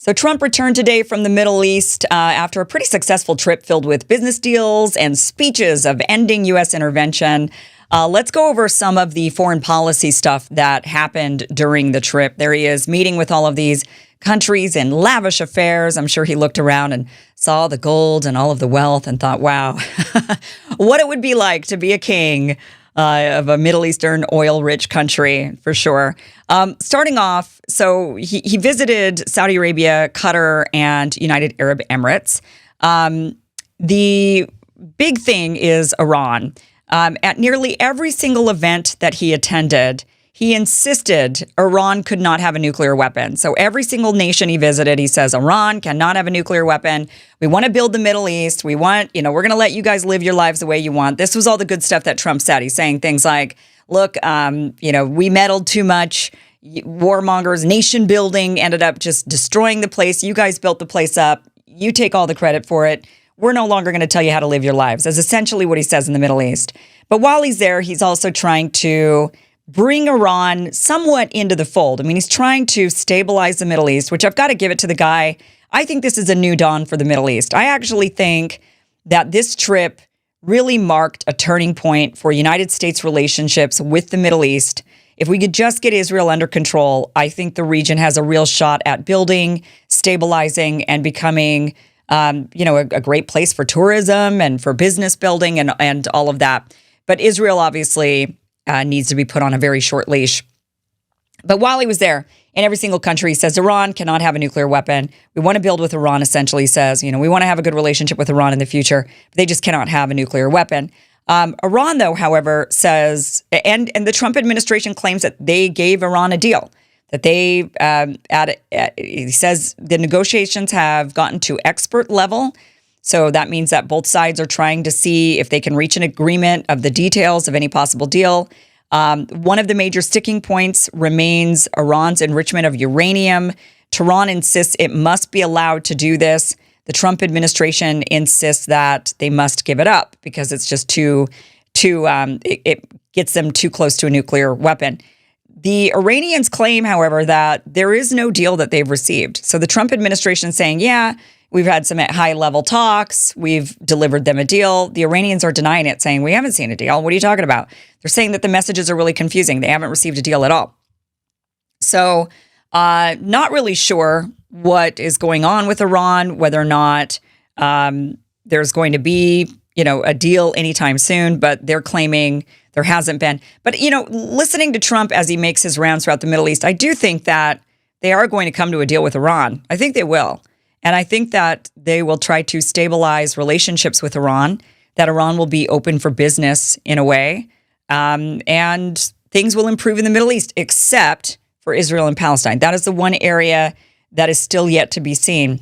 So Trump returned today from the Middle East after a pretty successful trip filled with business deals and speeches of ending U.S. intervention. Let's go over some of the foreign policy stuff that happened during the trip. There he is meeting with all of these countries in lavish affairs. I'm sure he looked around and saw the gold and all of the wealth and thought, wow, what it would be like to be a king of a Middle Eastern oil-rich country, for sure. Starting off, so he visited Saudi Arabia, Qatar, and United Arab Emirates. The big thing is Iran. At nearly every single event that he attended, he insisted Iran could not have a nuclear weapon. So every single nation he visited, he says, Iran cannot have a nuclear weapon. We want to build the Middle East. We want, we're going to let you guys live your lives the way you want. This was all the good stuff that Trump said. He's saying things like, look, we meddled too much. Warmongers, nation building ended up just destroying the place. You guys built the place up. You take all the credit for it. We're no longer going to tell you how to live your lives. That's essentially what he says in the Middle East. But while he's there, he's also trying to bring Iran somewhat into the fold. I mean, he's trying to stabilize the Middle East, which I've got to give it to the guy. I think this is a new dawn for the Middle East. I actually think that this trip really marked a turning point for United States relationships with the Middle East. If we could just get Israel under control, I think the region has a real shot at building, stabilizing, and becoming a great place for tourism and for business building and all of that. But Israel obviously needs to be put on a very short leash. But while he was there, in every single country, he says Iran cannot have a nuclear weapon. We want to build with Iran, essentially says, we want to have a good relationship with Iran in the future, but they just cannot have a nuclear weapon. Iran, though, however, says, and the Trump administration claims that they gave Iran a deal, that they, he says the negotiations have gotten to expert level. So that means that both sides are trying to see if they can reach an agreement of the details of any possible deal. One of the major sticking points remains Iran's enrichment of uranium. Tehran insists it must be allowed to do this. The Trump administration insists that they must give it up because it's just it gets them too close to a nuclear weapon. The Iranians claim, however, that there is no deal that they've received. So the Trump administration is saying, yeah, we've had some high-level talks. We've delivered them a deal. The Iranians are denying it, saying, we haven't seen a deal. What are you talking about? They're saying that the messages are really confusing. They haven't received a deal at all. So not really sure what is going on with Iran, whether or not there's going to be, a deal anytime soon, but they're claiming there hasn't been. But, listening to Trump as he makes his rounds throughout the Middle East, I do think that they are going to come to a deal with Iran. I think they will. And I think that they will try to stabilize relationships with Iran, that Iran will be open for business in a way, and things will improve in the Middle East, except for Israel and Palestine. That is the one area that is still yet to be seen.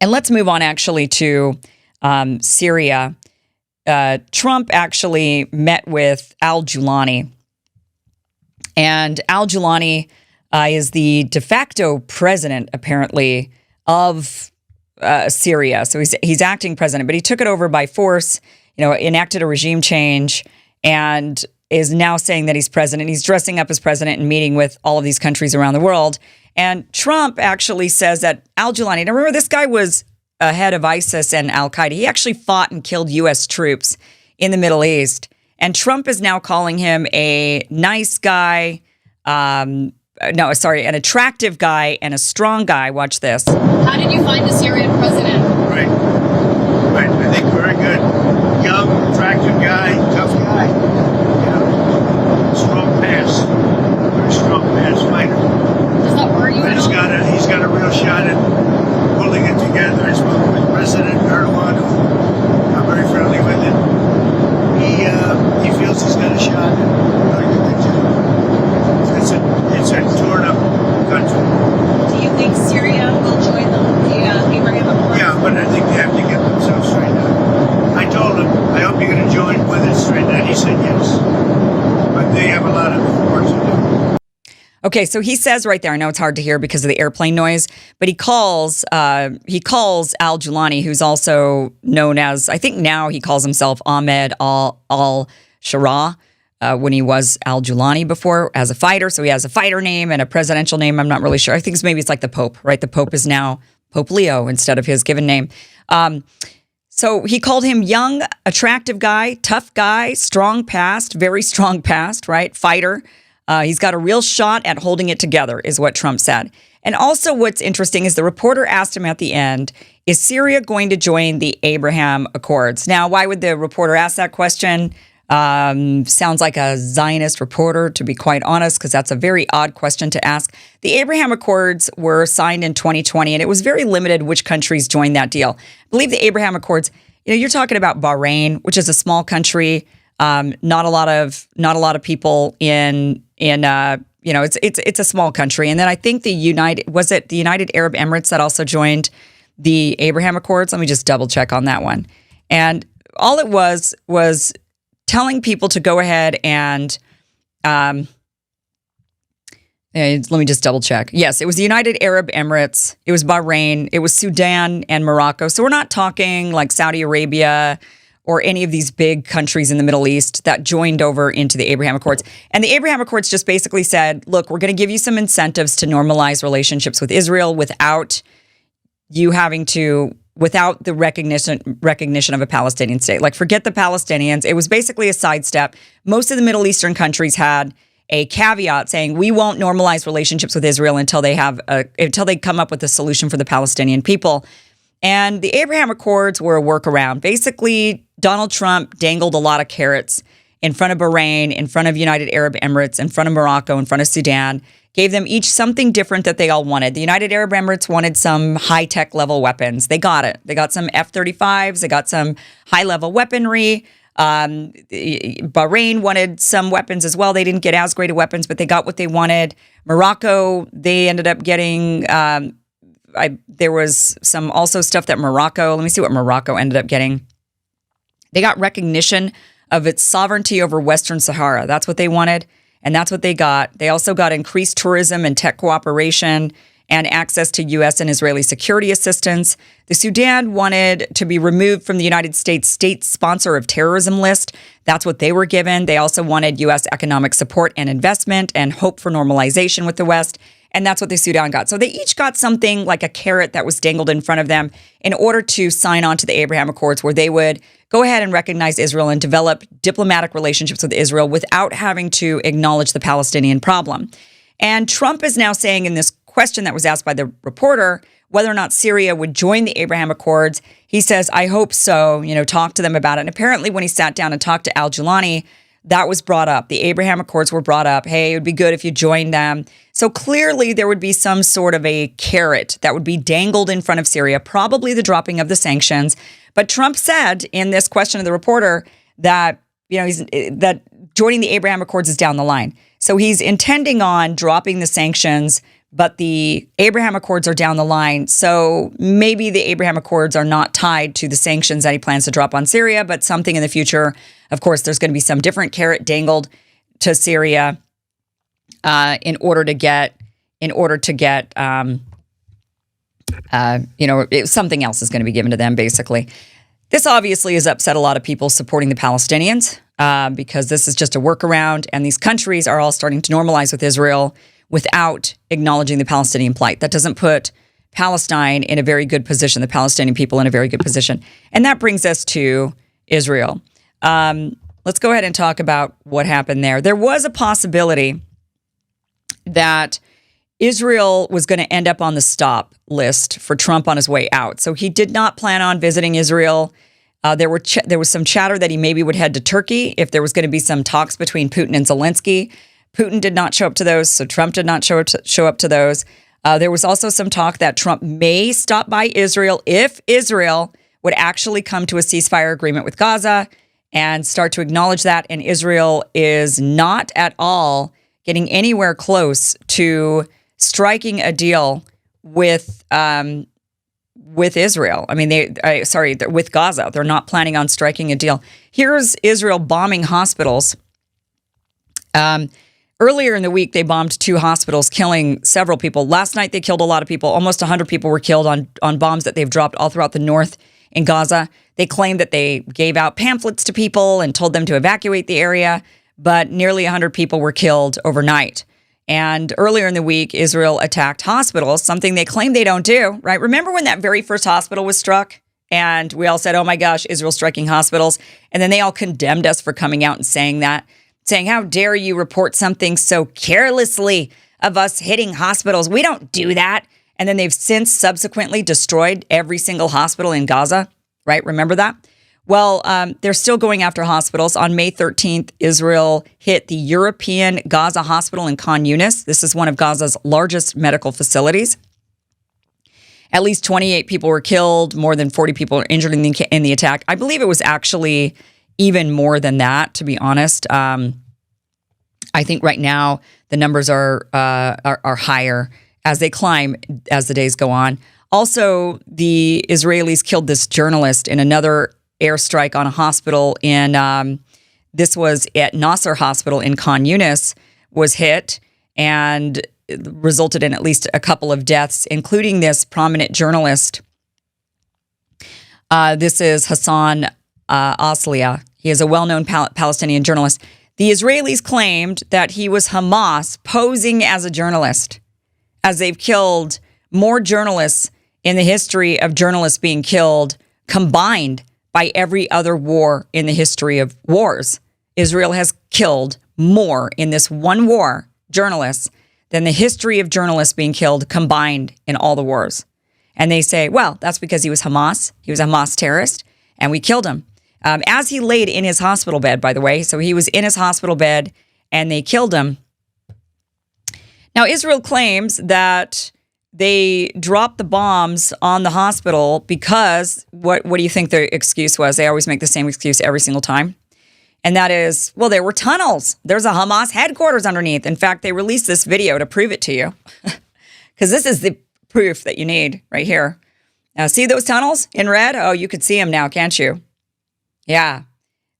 And let's move on actually to Syria. Trump actually met with al-Jawlani. And al-Jawlani is the de facto president, apparently, of Syria. So he's acting president, but he took it over by force, enacted a regime change, and is now saying that he's president. He's dressing up as president and meeting with all of these countries around the world. And Trump actually says that al-Jawlani, now remember, this guy was a head of ISIS and Al-Qaeda. He actually fought and killed U.S. troops in the Middle East. And Trump is now calling him a nice guy, an attractive guy and a strong guy. Watch this. How did you find the Syrian president? Right. I think very good. Young, attractive guy, tough guy. Strong pass. Very strong pass fighter. Does that worry you at all? He's got a real shot at pulling it together. I spoke with President Erdogan, who I'm very friendly with him. He feels he's got a shot at doing a good job. It's a torn up country. Do you think Syria will join the Abraham Accords? Yeah, but I think they have to get themselves straightened out. I told him, I hope you're going to join when it's straightened out. He said yes. But they have a lot of work to do. Okay, so he says right there, I know it's hard to hear because of the airplane noise, but he calls al-Jawlani, who's also known as, I think now he calls himself Ahmed al-Sharaa. when he was al-Julani before as a fighter. So he has a fighter name and a presidential name. I'm not really sure. I think maybe it's like the Pope, right? The Pope is now Pope Leo instead of his given name. So he called him young, attractive guy, tough guy, strong past, very strong past, right? Fighter. He's got a real shot at holding it together, is what Trump said. And also what's interesting is the reporter asked him at the end, is Syria going to join the Abraham Accords? Now, why would the reporter ask that question? Sounds like a Zionist reporter, to be quite honest, because that's a very odd question to ask. The Abraham Accords were signed in 2020, and it was very limited which countries joined that deal. I believe the Abraham Accords, you're talking about Bahrain, which is a small country, not a lot of people it's a small country. And then I think the United Arab Emirates that also joined the Abraham Accords? Let me just double check on that one. And all it was telling people to go ahead and let me just double check. Yes, it was the United Arab Emirates. It was Bahrain. It was Sudan and Morocco. So we're not talking like Saudi Arabia or any of these big countries in the Middle East that joined over into the Abraham Accords. And the Abraham Accords just basically said, look, we're going to give you some incentives to normalize relationships with Israel without the recognition of a Palestinian state. Like, forget the Palestinians. It was basically a sidestep. Most of the Middle Eastern countries had a caveat saying we won't normalize relationships with Israel until they come up with a solution for the Palestinian people. And the Abraham Accords were a workaround. Basically, Donald Trump dangled a lot of carrots in front of Bahrain, in front of United Arab Emirates, in front of Morocco, in front of Sudan, gave them each something different that they all wanted. The United Arab Emirates wanted some high-tech level weapons. They got it. They got some F-35s. They got some high-level weaponry. Bahrain wanted some weapons as well. They didn't get as great of weapons, but they got what they wanted. Morocco, they ended up getting... there was some also stuff that Morocco... Let me see what Morocco ended up getting. They got recognition of its sovereignty over Western Sahara. That's what they wanted, and that's what they got. They also got increased tourism and tech cooperation and access to U.S. and Israeli security assistance. The Sudan wanted to be removed from the United States state sponsor of terrorism list. That's what they were given. They also wanted U.S. economic support and investment and hope for normalization with the West. And that's what the Sudan got. So they each got something like a carrot that was dangled in front of them in order to sign on to the Abraham Accords, where they would go ahead and recognize Israel and develop diplomatic relationships with Israel without having to acknowledge the Palestinian problem. And Trump is now saying in this question that was asked by the reporter whether or not Syria would join the Abraham Accords, he says, I hope so, talk to them about it. And apparently when he sat down and talked to al-Julani, that was brought up. The Abraham Accords were brought up. Hey, it would be good if you joined them. So clearly there would be some sort of a carrot that would be dangled in front of Syria, probably the dropping of the sanctions. But Trump said in this question of the reporter that, that joining the Abraham Accords is down the line. So he's intending on dropping the sanctions, but the Abraham Accords are down the line. So maybe the Abraham Accords are not tied to the sanctions that he plans to drop on Syria, but something in the future. Of course, there's going to be some different carrot dangled to Syria in order to get something else is going to be given to them, basically. This obviously has upset a lot of people supporting the Palestinians because this is just a workaround, and these countries are all starting to normalize with Israel without acknowledging the Palestinian plight. That doesn't put Palestine in a very good position, the Palestinian people in a very good position. And that brings us to Israel. Let's go ahead and talk about what happened there. There was a possibility that Israel was going to end up on the stop list for Trump on his way out. So he did not plan on visiting Israel. There was some chatter that he maybe would head to Turkey if there was going to be some talks between Putin and Zelensky. Putin did not show up to those, so Trump did not show up to those. There was also some talk that Trump may stop by Israel if Israel would actually come to a ceasefire agreement with Gaza and start to acknowledge that. And Israel is not at all getting anywhere close to striking a deal with Israel. I mean, with Gaza. They're not planning on striking a deal. Here's Israel bombing hospitals. Earlier in the week, they bombed 2 hospitals, killing several people. Last night, they killed a lot of people. Almost 100 people were killed on bombs that they've dropped all throughout the north in Gaza. They claimed that they gave out pamphlets to people and told them to evacuate the area. but nearly 100 people were killed overnight. And earlier in the week, Israel attacked hospitals, something they claim they don't do, right? Remember when that very first hospital was struck? And we all said, oh my gosh, Israel's striking hospitals. And then they all condemned us for coming out and saying that, saying, how dare you report something so carelessly of us hitting hospitals? We don't do that. And then they've since subsequently destroyed every single hospital in Gaza, right? Remember that? Well, they're still going after hospitals. On May 13th, Israel hit the European Gaza hospital in Khan Yunis. This is one of Gaza's largest medical facilities. At least 28 people were killed. More than 40 people were injured in the attack. I believe it was actually even more than that, to be honest. I think right now the numbers are higher as they climb as the days go on. Also, the Israelis killed this journalist in another airstrike on a hospital this was at Nasser Hospital in Khan Yunis, was hit and resulted in at least a couple of deaths, including this prominent journalist. This is Hassan Aslia. He is a well-known Palestinian journalist. The Israelis claimed that he was Hamas posing as a journalist, as they've killed more journalists in the history of journalists being killed combined by every other war in the history of wars. Israel has killed more in this one war, journalists, than the history of journalists being killed combined in all the wars. And they say, well, that's because he was Hamas. He was a Hamas terrorist, and we killed him. As he laid in his hospital bed, by the way. So he was in his hospital bed, and they killed him. Now, Israel claims that they dropped the bombs on the hospital because, what do you think the excuse was? They always make the same excuse every single time. And that is, well, there were tunnels. There's a Hamas headquarters underneath. In fact, they released this video to prove it to you. Because this is the proof that you need right here. Now, see those tunnels in red? Oh, you could see them now, can't you? Yeah.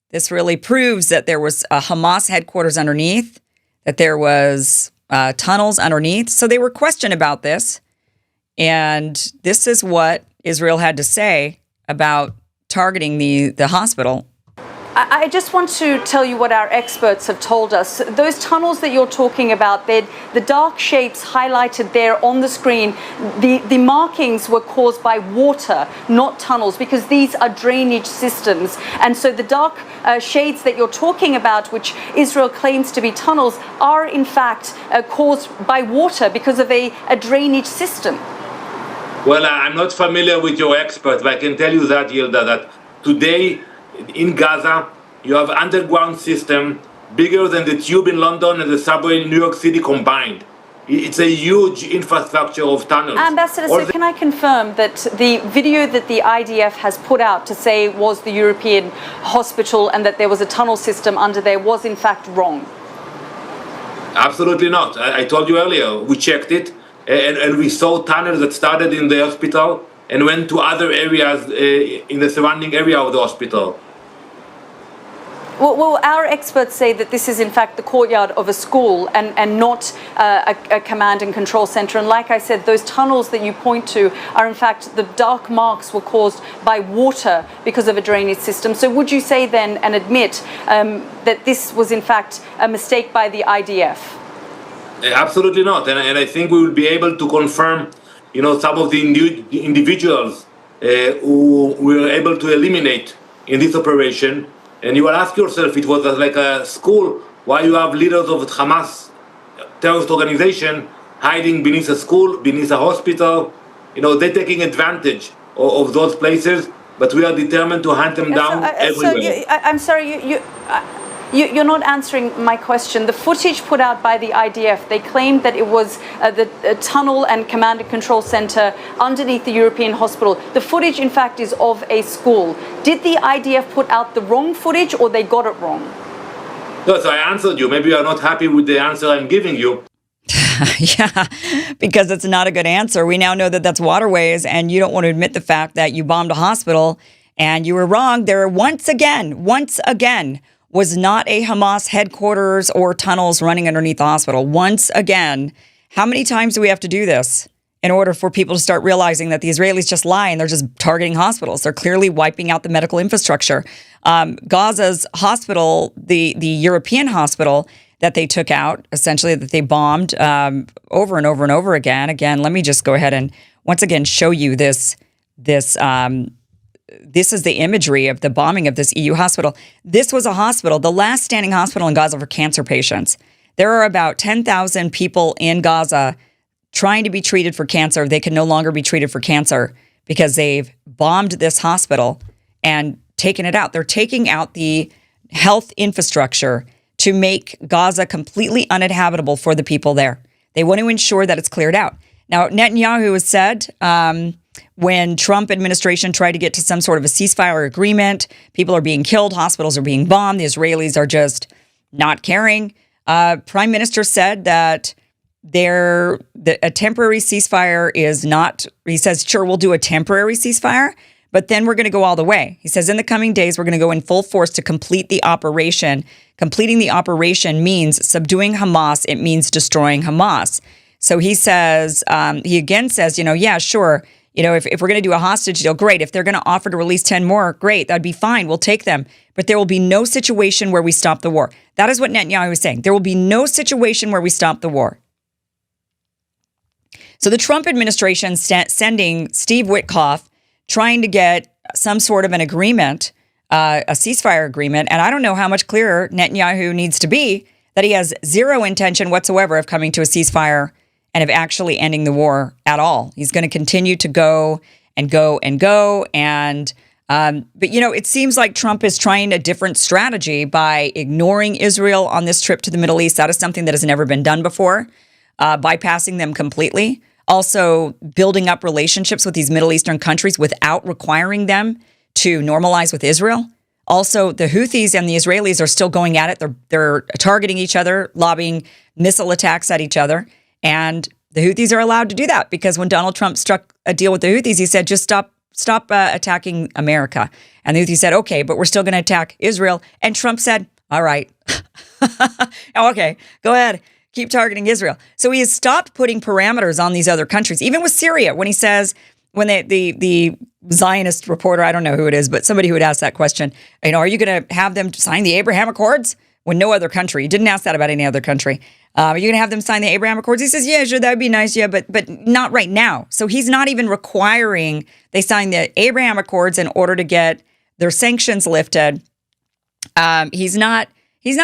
This really proves that there was a Hamas headquarters underneath, that there was tunnels underneath. So they were questioned about this. And this is what Israel had to say about targeting the hospital. I just want to tell you what our experts have told us. Those tunnels that you're talking about, the dark shapes highlighted there on the screen, the markings were caused by water, not tunnels, because these are drainage systems. And so the dark shades that you're talking about, which Israel claims to be tunnels, are in fact caused by water because of a drainage system. Well, I'm not familiar with your experts, but I can tell you that, Yilda, that today in Gaza, you have an underground system bigger than the tube in London and the subway in New York City combined. It's a huge infrastructure of tunnels. Ambassador, so can I confirm that the video that the IDF has put out to say was the European hospital and that there was a tunnel system under there was in fact wrong? Absolutely not. I told you earlier, we checked it and we saw tunnels that started in the hospital and went to other areas in the surrounding area of the hospital. Well, our experts say that this is in fact the courtyard of a school and not a command and control center. And like I said, those tunnels that you point to are in fact, the dark marks were caused by water because of a drainage system. So would you say then and admit that this was in fact a mistake by the IDF? Absolutely not. And I think we will be able to confirm, some of the individuals who we were able to eliminate in this operation. And you will ask yourself, it was like a school, why you have leaders of Hamas terrorist organization hiding beneath a school, beneath a hospital. They're taking advantage of those places, but we are determined to hunt them down everywhere. I'm sorry, you're not answering my question. The footage put out by the IDF, they claimed that it was the tunnel and command and control center underneath the European hospital. The footage, in fact, is of a school. Did the IDF put out the wrong footage or they got it wrong? No, so I answered you. Maybe you are not happy with the answer I'm giving you. Yeah, because it's not a good answer. We now know that that's waterways, and you don't want to admit the fact that you bombed a hospital and you were wrong. There once again, was not a Hamas headquarters or tunnels running underneath the hospital. Once again, how many times do we have to do this? in order for people to start realizing that the Israelis just lie and they're just targeting hospitals. They're clearly wiping out the medical infrastructure. Gaza's hospital, the European hospital that they took out, essentially that they bombed over and over and over again. Again, let me just go ahead and once again show you this. This is the imagery of the bombing of this EU hospital. This was a hospital, the last standing hospital in Gaza for cancer patients. There are about 10,000 people in Gaza trying to be treated for cancer. They can no longer be treated for cancer because they've bombed this hospital and taken it out. They're taking out the health infrastructure to make Gaza completely uninhabitable for the people there. They want to ensure that it's cleared out. Now, Netanyahu has said when Trump administration tried to get to some sort of a ceasefire agreement, people are being killed, hospitals are being bombed, the Israelis are just not caring. Prime Minister said that a temporary ceasefire is not, he says, sure, we'll do a temporary ceasefire, but then we're going to go all the way. He says in the coming days, we're going to go in full force to complete the operation. Completing the operation means subduing Hamas. It means destroying Hamas. So he says, he again says, yeah, sure. If we're going to do a hostage deal, great. If they're going to offer to release 10 more, great. That'd be fine. We'll take them. But there will be no situation where we stop the war. That is what Netanyahu was saying. There will be no situation where we stop the war. So the Trump administration sending Steve Witkoff, trying to get some sort of an agreement, a ceasefire agreement. And I don't know how much clearer Netanyahu needs to be that he has zero intention whatsoever of coming to a ceasefire and of actually ending the war at all. He's going to continue to go and go and go. But it seems like Trump is trying a different strategy by ignoring Israel on this trip to the Middle East. That is something that has never been done before, bypassing them completely. Also building up relationships with these Middle Eastern countries without requiring them to normalize with Israel. Also, the Houthis and the Israelis are still going at it. They're targeting each other, lobbing missile attacks at each other. And the Houthis are allowed to do that because when Donald Trump struck a deal with the Houthis, he said, just stop attacking America. And the Houthis said, okay, but we're still going to attack Israel. And Trump said, all right, okay, go ahead. Keep targeting Israel. So he has stopped putting parameters on these other countries, even with Syria, when he says, when the Zionist reporter, I don't know who it is, but somebody who had asked that question, are you going to have them sign the Abraham Accords? When no other country, he didn't ask that about any other country. Are you going to have them sign the Abraham Accords? He says, yeah, sure, that would be nice, yeah, but not right now. So he's not even requiring they sign the Abraham Accords in order to get their sanctions lifted. He's not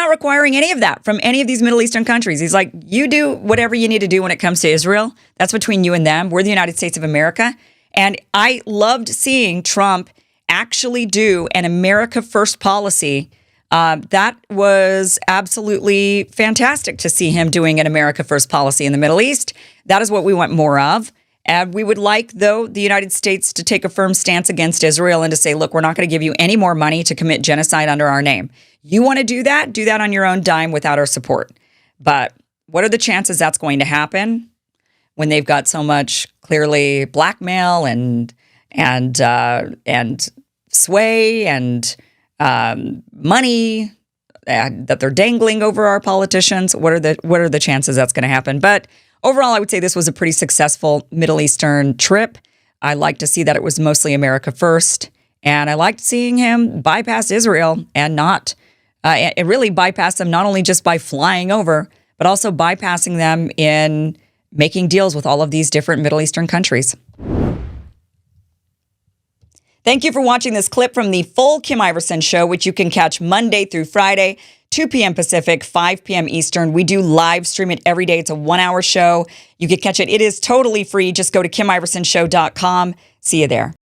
requiring any of that from any of these Middle Eastern countries. He's like, you do whatever you need to do when it comes to Israel. That's between you and them. We're the United States of America. And I loved seeing Trump actually do an America First policy. That was absolutely fantastic to see him doing an America First policy in the Middle East. That is what we want more of. And we would like, though, the United States to take a firm stance against Israel and to say, look, we're not going to give you any more money to commit genocide under our name. You want to do that on your own dime without our support. But what are the chances that's going to happen when they've got so much clearly blackmail and sway and money that they're dangling over our politicians? What are the chances that's going to happen? But overall, I would say this was a pretty successful Middle Eastern trip. I like to see that it was mostly America first, and I liked seeing him bypass Israel and not and really bypass them not only just by flying over, but also bypassing them in making deals with all of these different Middle Eastern countries. Thank you for watching this clip from the full Kim Iversen Show, which you can catch Monday through Friday, 2 p.m. Pacific, 5 p.m. Eastern. We do live stream it every day. It's a 1-hour show. You can catch it. It is totally free. Just go to KimIversonShow.com. See you there.